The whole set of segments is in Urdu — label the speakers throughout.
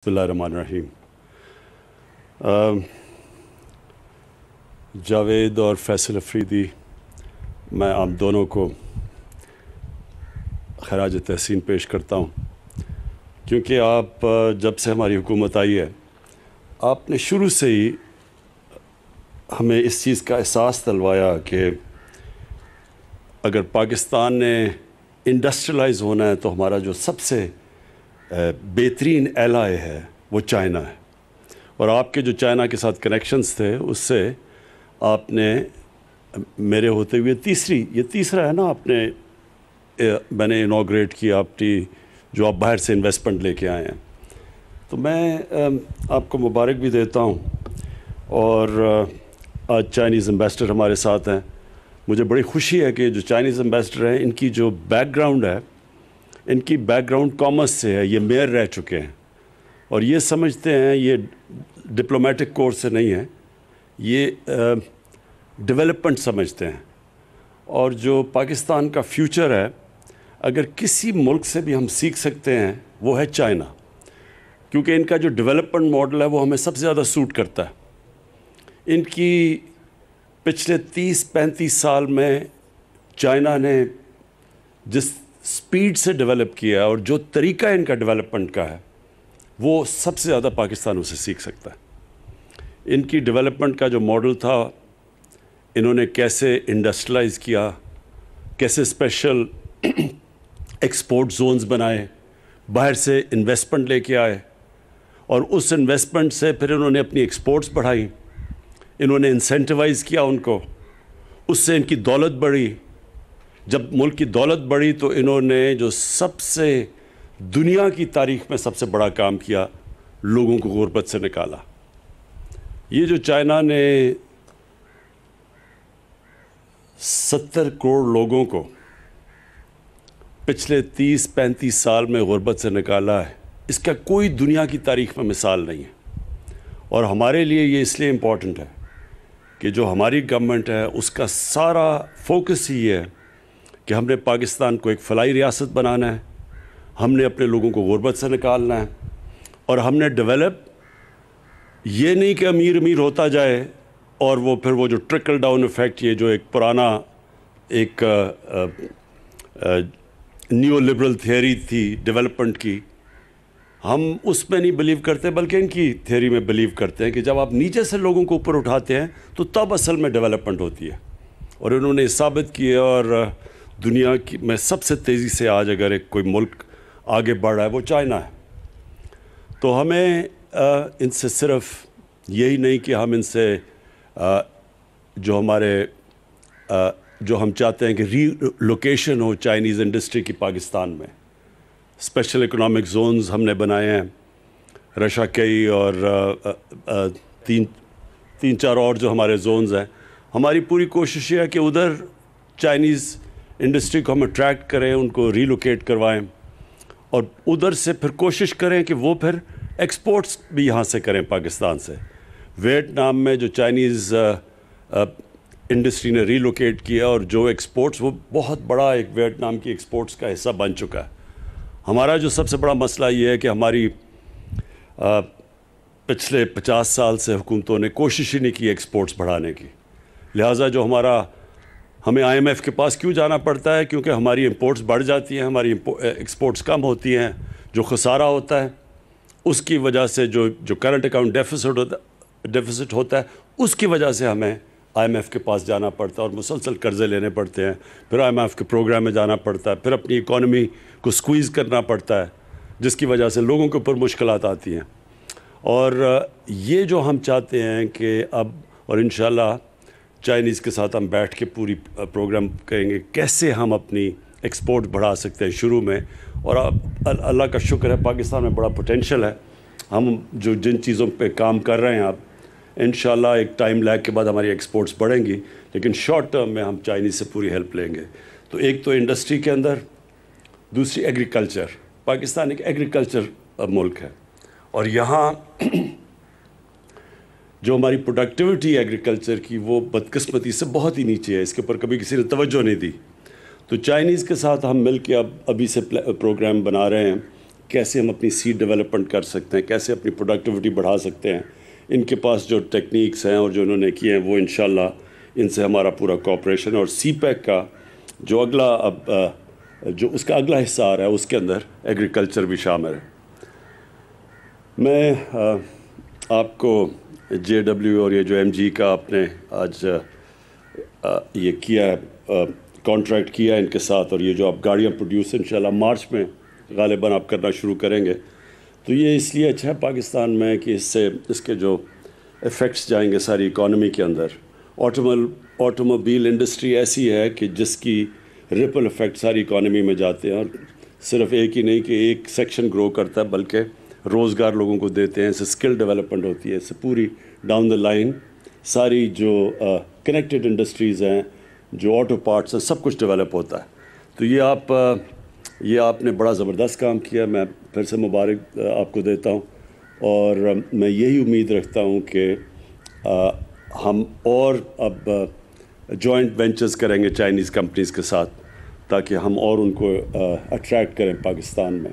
Speaker 1: بسم اللہ الرحمن الرحیم۔ جاوید اور فیصل افریدی، میں آپ دونوں کو خراج تحسین پیش کرتا ہوں، کیونکہ آپ جب سے ہماری حکومت آئی ہے آپ نے شروع سے ہی ہمیں اس چیز کا احساس دلوایا کہ اگر پاکستان نے انڈسٹریلائز ہونا ہے تو ہمارا جو سب سے بہترین ایلائے ہے وہ چائنا ہے، اور آپ کے جو چائنا کے ساتھ کنیکشنز تھے اس سے آپ نے میرے ہوتے ہوئے تیسرا ہے نا میں نے انوگریٹ کیا آپ کی جو آپ باہر سے انویسٹمنٹ لے کے آئے ہیں، تو میں آپ کو مبارک بھی دیتا ہوں۔ اور آج چائنیز امبیسڈر ہمارے ساتھ ہیں، مجھے بڑی خوشی ہے کہ جو چائنیز امبیسڈر ہیں ان کی جو بیک گراؤنڈ ہے، ان کی بیک گراؤنڈ کامرس سے ہے، یہ میئر رہ چکے ہیں اور یہ سمجھتے ہیں، یہ ڈپلومیٹک کورس سے نہیں ہے، یہ ڈیولپمنٹ سمجھتے ہیں، اور جو پاکستان کا فیوچر ہے اگر کسی ملک سے بھی ہم سیکھ سکتے ہیں وہ ہے چائنا، کیونکہ ان کا جو ڈیولپمنٹ ماڈل ہے وہ ہمیں سب سے زیادہ سوٹ کرتا ہے۔ ان کی پچھلے 30-35 سال میں چائنا نے جس سپیڈ سے ڈیولپ کیا اور جو طریقہ ان کا ڈیولپمنٹ کا ہے وہ سب سے زیادہ پاکستان اسے سیکھ سکتا ہے۔ ان کی ڈیولپمنٹ کا جو ماڈل تھا، انہوں نے کیسے انڈسٹریلائز کیا، کیسے اسپیشل ایکسپورٹ زونز بنائے، باہر سے انویسٹمنٹ لے کے آئے، اور اس انویسٹمنٹ سے پھر انہوں نے اپنی ایکسپورٹس بڑھائی، انہوں نے انسینٹیوائز کیا ان کو، اس سے ان کی دولت بڑھی۔ جب ملک کی دولت بڑھی تو انہوں نے جو سب سے دنیا کی تاریخ میں سب سے بڑا کام کیا، لوگوں کو غربت سے نکالا۔ یہ جو چائنا نے 70 کروڑ لوگوں کو پچھلے 30-35 سال میں غربت سے نکالا ہے، اس کا کوئی دنیا کی تاریخ میں مثال نہیں ہے، اور ہمارے لیے یہ اس لیے امپورٹنٹ ہے کہ جو ہماری گورنمنٹ ہے اس کا سارا فوکس ہی ہے کہ ہم نے پاکستان کو ایک فلاحی ریاست بنانا ہے، ہم نے اپنے لوگوں کو غربت سے نکالنا ہے، اور ہم نے ڈیولپ یہ نہیں کہ امیر امیر ہوتا جائے اور وہ پھر وہ جو ٹرکل ڈاؤن ایفیکٹ، یہ جو ایک پرانا ایک نیو لبرل تھیوری تھی ڈیولپمنٹ کی، ہم اس میں نہیں بلیو کرتے بلکہ ان کی تھیوری میں بلیو کرتے ہیں کہ جب آپ نیچے سے لوگوں کو اوپر اٹھاتے ہیں تو تب اصل میں ڈیولپمنٹ ہوتی ہے، اور انہوں نے ثابت کیا۔ اور دنیا کی میں سب سے تیزی سے آج اگر ایک کوئی ملک آگے بڑھ رہا ہے وہ چائنا ہے، تو ہمیں ان سے صرف یہی نہیں کہ ہم ان سے جو ہم چاہتے ہیں کہ ری لوکیشن ہو چائنیز انڈسٹری کی پاکستان میں، اسپیشل اکنامک زونز ہم نے بنائے ہیں، رشا کئی اور تین چار اور جو ہمارے زونز ہیں، ہماری پوری کوشش یہ ہے کہ ادھر چائنیز انڈسٹری کو ہم اٹریکٹ کریں، ان کو ری لوکیٹ کروائیں، اور ادھر سے پھر کوشش کریں کہ وہ پھر ایکسپورٹس بھی یہاں سے کریں پاکستان سے۔ ویتنام میں جو چائنیز انڈسٹری نے ری لوکیٹ کیا اور جو ایکسپورٹس، وہ بہت بڑا ایک ویتنام کی ایکسپورٹس کا حصہ بن چکا ہے۔ ہمارا جو سب سے بڑا مسئلہ یہ ہے کہ ہماری پچھلے 50 سال سے حکومتوں نے کوشش ہی نہیں کی ایکسپورٹس بڑھانے کی، لہٰذا جو ہمیں IMF کے پاس کیوں جانا پڑتا ہے؟ کیونکہ ہماری امپورٹس بڑھ جاتی ہیں، ہماری ایکسپورٹس کم ہوتی ہیں، جو خسارہ ہوتا ہے اس کی وجہ سے جو کرنٹ اکاؤنٹ ڈیفیسٹ ہوتا ہے اس کی وجہ سے ہمیں IMF کے پاس جانا پڑتا ہے اور مسلسل قرضے لینے پڑتے ہیں، پھر IMF کے پروگرام میں جانا پڑتا ہے، پھر اپنی اکانومی کو سکویز کرنا پڑتا ہے، جس کی وجہ سے لوگوں کے اوپر مشکلات آتی ہیں۔ اور یہ جو ہم چاہتے ہیں کہ اب، اور انشاءاللہ چائنیز کے ساتھ ہم بیٹھ کے پوری پروگرام کریں گے کیسے ہم اپنی ایکسپورٹ بڑھا سکتے ہیں شروع میں، اور اب اللہ کا شکر ہے پاکستان میں بڑا پوٹینشیل ہے، ہم جن چیزوں پہ کام کر رہے ہیں اب انشاءاللہ ایک ٹائم لیگ کے بعد ہماری ایکسپورٹس بڑھیں گی، لیکن شارٹ ٹرم میں ہم چائنیز سے پوری ہیلپ لیں گے۔ تو ایک تو انڈسٹری کے اندر، دوسری ایگریکلچر، پاکستان ایک ایگریکلچر ملک ہے، اور یہاں جو ہماری پروڈکٹیوٹی ایگریکلچر کی وہ بدقسمتی سے بہت ہی نیچے ہے، اس کے اوپر کبھی کسی نے توجہ نہیں دی۔ تو چائنیز کے ساتھ ہم مل کے ابھی سے پروگرام بنا رہے ہیں کیسے ہم اپنی سیڈ ڈیولپمنٹ کر سکتے ہیں, کیسے اپنی پروڈکٹیوٹی بڑھا سکتے ہیں. ان کے پاس جو ٹیکنیکس ہیں اور جو انہوں نے کیے ہیں وہ انشاءاللہ ان سے ہمارا پورا کوآپریشن. اور سی پیک کا جو اگلا جو اس کا اگلا حصہ آ رہا ہے اس کے اندر ایگریکلچر بھی شامل ہے. میں آپ کو جے ڈبلیو اور یہ جو ایم جی کا آپ نے آج یہ کیا ہے, کانٹریکٹ کیا ہے ان کے ساتھ, اور یہ جو آپ گاڑیاں پروڈیوس انشاءاللہ مارچ میں غالباً آپ کرنا شروع کریں گے, تو یہ اس لیے اچھا ہے پاکستان میں کہ اس کے جو ایفیکٹس جائیں گے ساری اکانومی کے اندر. آٹوموبیل انڈسٹری ایسی ہے کہ جس کی ریپل ایفیکٹ ساری اکانومی میں جاتے ہیں, اور صرف ایک ہی نہیں کہ ایک سیکشن گرو کرتا ہے بلکہ روزگار لوگوں کو دیتے ہیں, اس سے اسکل ڈیولپمنٹ ہوتی ہے, اس سے پوری ڈاؤن دا لائن ساری جو کنیکٹڈ انڈسٹریز ہیں, جو آٹو پارٹس ہیں, سب کچھ ڈیولپ ہوتا ہے. تو یہ آپ نے بڑا زبردست کام کیا, میں پھر سے مبارک آپ کو دیتا ہوں. اور میں یہی امید رکھتا ہوں کہ ہم اور اب جوائنٹ وینچرز کریں گے چائنیز کمپنیز کے ساتھ, تاکہ ہم اور ان کو اٹریکٹ کریں پاکستان میں.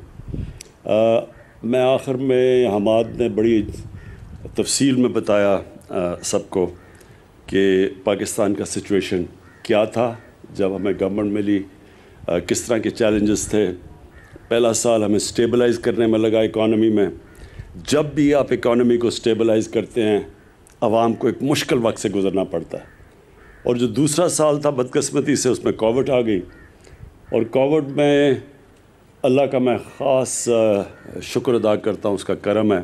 Speaker 1: میں آخر میں حماد نے بڑی تفصیل میں بتایا سب کو کہ پاکستان کا سچویشن کیا تھا جب ہمیں گورنمنٹ ملی, کس طرح کے چیلنجز تھے. پہلا سال ہمیں سٹیبلائز کرنے میں لگا اکانومی میں. جب بھی آپ اکانومی کو سٹیبلائز کرتے ہیں عوام کو ایک مشکل وقت سے گزرنا پڑتا ہے. اور جو دوسرا سال تھا بدقسمتی سے اس میں کووڈ آ گئی, اور کووڈ میں اللہ کا میں خاص شکر ادا کرتا ہوں, اس کا کرم ہے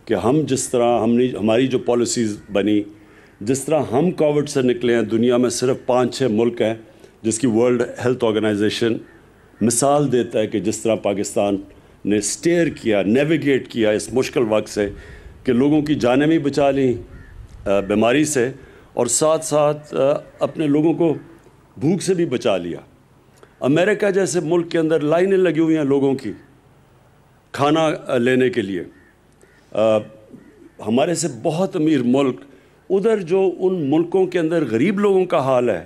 Speaker 1: کہ ہم جس طرح ہماری جو پالیسیز بنی, جس طرح ہم کووڈ سے نکلے ہیں, دنیا میں صرف 5-6 ملک ہیں جس کی ورلڈ ہیلتھ آرگنائزیشن مثال دیتا ہے کہ جس طرح پاکستان نے سٹیئر کیا, نیویگیٹ کیا اس مشکل وقت سے, کہ لوگوں کی جانیں بھی بچا لیں بیماری سے, اور ساتھ ساتھ اپنے لوگوں کو بھوک سے بھی بچا لیا. امریکہ جیسے ملک کے اندر لائنیں لگی ہوئی ہیں لوگوں کی کھانا لینے کے لیے. ہمارے سے بہت امیر ملک, ادھر جو ان ملکوں کے اندر غریب لوگوں کا حال ہے,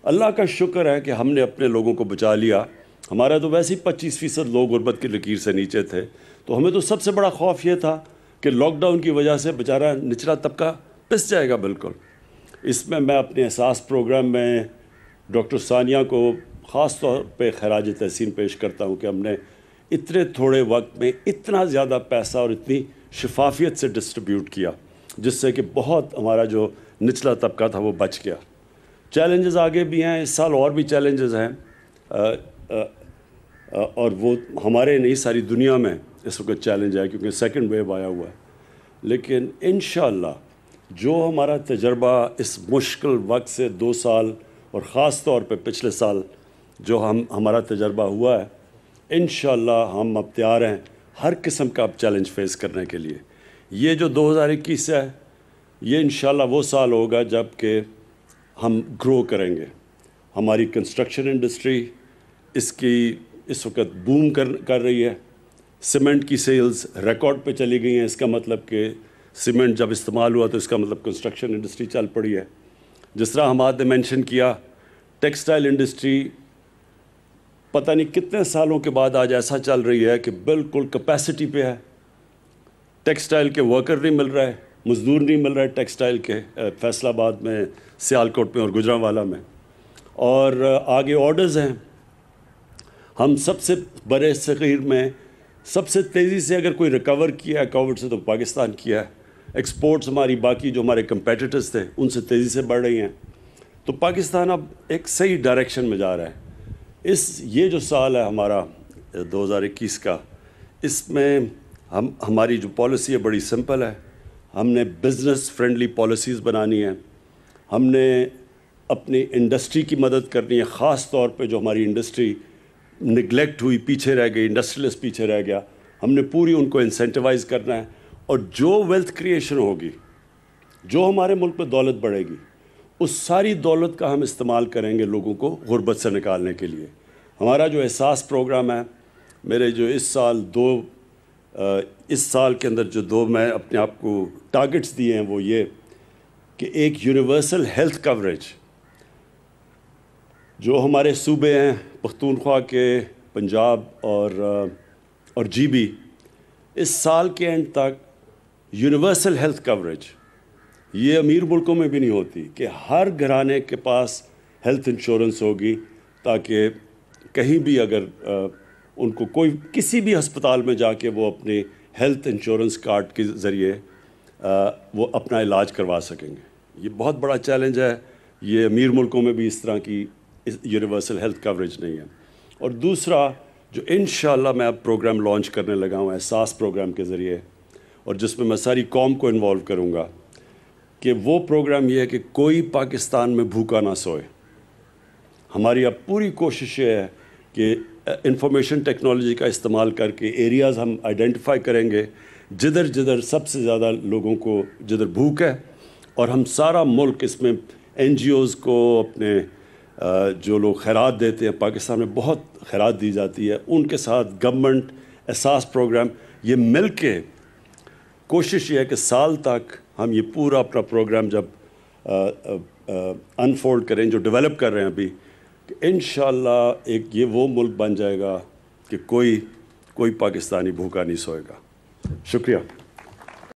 Speaker 1: اللہ کا شکر ہے کہ ہم نے اپنے لوگوں کو بچا لیا. ہمارا تو ویسے ہی 25% لوگ غربت کی لکیر سے نیچے تھے, تو ہمیں تو سب سے بڑا خوف یہ تھا کہ لاک ڈاؤن کی وجہ سے بیچارہ نچلا طبقہ پس جائے گا بالکل. اس میں اپنے احساس پروگرام میں ڈاکٹر ثانیہ کو خاص طور پہ خراج تحسین پیش کرتا ہوں کہ ہم نے اتنے تھوڑے وقت میں اتنا زیادہ پیسہ اور اتنی شفافیت سے ڈسٹریبیوٹ کیا, جس سے کہ بہت ہمارا جو نچلا طبقہ تھا وہ بچ گیا. چیلنجز آگے بھی ہیں, اس سال اور بھی چیلنجز ہیں, اور وہ ہمارے نہیں ساری دنیا میں اس وقت چیلنج ہے کیونکہ سیکنڈ ویو آیا ہوا ہے. لیکن انشاءاللہ جو ہمارا تجربہ اس مشکل وقت سے 2 سال اور خاص طور پہ پچھلے سال جو ہمارا تجربہ ہوا ہے, انشاءاللہ ہم اب تیار ہیں ہر قسم کا اب چیلنج فیس کرنے کے لیے. یہ جو 2021 ہے یہ انشاءاللہ وہ سال ہوگا جب کہ ہم گرو کریں گے. ہماری کنسٹرکشن انڈسٹری اس وقت بوم کر رہی ہے. سیمنٹ کی سیلز ریکارڈ پہ چلی گئی ہیں. اس کا مطلب کہ سیمنٹ جب استعمال ہوا تو اس کا مطلب کنسٹرکشن انڈسٹری چل پڑی ہے. جس طرح حماد نے مینشن کیا, ٹیکسٹائل انڈسٹری پتہ نہیں کتنے سالوں کے بعد آج ایسا چل رہی ہے کہ بالکل کیپیسٹی پہ ہے. ٹیکسٹائل کے ورکر نہیں مل رہا ہے, مزدور نہیں مل رہا ہے ٹیکسٹائل کے, فیصل آباد میں, سیالکوٹ میں اور گجرانوالہ میں. اور آگے آرڈرز ہیں. ہم سب سے برے صغیر میں سب سے تیزی سے اگر کوئی ریکور کیا ہے کووڈ سے تو پاکستان کیا ہے. ایکسپورٹس ہماری باقی جو ہمارے کمپیٹیٹرز تھے ان سے تیزی سے بڑھ رہی ہیں. تو پاکستان اب ایک صحیح ڈائریکشن میں جا رہا ہے. یہ جو سال ہے ہمارا 2021 کا, اس میں ہماری جو پالیسی ہے بڑی سمپل ہے. ہم نے بزنس فرینڈلی پالیسیز بنانی ہیں. ہم نے اپنی انڈسٹری کی مدد کرنی ہے, خاص طور پہ جو ہماری انڈسٹری نگلیکٹ ہوئی, پیچھے رہ گئی, انڈسٹریلسٹ پیچھے رہ گیا, ہم نے پوری ان کو انسینٹیوائز کرنا ہے. اور جو ویلتھ کریشن ہوگی, جو ہمارے ملک میں دولت بڑھے گی, اس ساری دولت کا ہم استعمال کریں گے لوگوں کو غربت سے نکالنے کے لیے. ہمارا جو احساس پروگرام ہے, میرے جو اس سال کے اندر جو 2 میں اپنے آپ کو ٹارگٹس دیے ہیں وہ یہ کہ ایک یونیورسل ہیلتھ کوریج جو ہمارے صوبے ہیں پختونخوا کے, پنجاب اور اور جی بی اس سال کے اینڈ تک یونیورسل ہیلتھ کوریج، یہ امیر ملکوں میں بھی نہیں ہوتی کہ ہر گھرانے کے پاس ہیلتھ انشورنس ہوگی، تاکہ کہیں بھی اگر ان کو کوئی کسی بھی ہسپتال میں جا کے وہ اپنے ہیلتھ انشورنس کارڈ کے ذریعے وہ اپنا علاج کروا سکیں گے۔ یہ بہت بڑا چیلنج ہے، یہ امیر ملکوں میں بھی اس طرح کی یونیورسل ہیلتھ کوریج نہیں ہے۔ اور دوسرا جو انشاءاللہ میں اب پروگرام لانچ کرنے لگا ہوں احساس پروگرام کے ذریعے، اور جس میں میں ساری قوم کو انوالو کروں گا، کہ وہ پروگرام یہ ہے کہ کوئی پاکستان میں بھوکا نہ سوئے۔ ہماری اب پوری کوشش یہ ہے کہ انفارمیشن ٹیکنالوجی کا استعمال کر کے ایریاز ہم آئیڈینٹیفائی کریں گے جدھر جدھر سب سے زیادہ لوگوں کو جدھر بھوک ہے، اور ہم سارا ملک اس میں این جی اوز کو، اپنے جو لوگ خیرات دیتے ہیں، پاکستان میں بہت خیرات دی جاتی ہے، ان کے ساتھ گورنمنٹ احساس پروگرام، یہ مل کے کوشش یہ ہے کہ سال تک ہم یہ پورا اپنا پروگرام جب انفولڈ کریں، جو ڈیولپ کر رہے ہیں ابھی، کہ انشاءاللہ ایک یہ وہ ملک بن جائے گا کہ کوئی پاکستانی بھوکا نہیں سوئے گا۔ شکریہ۔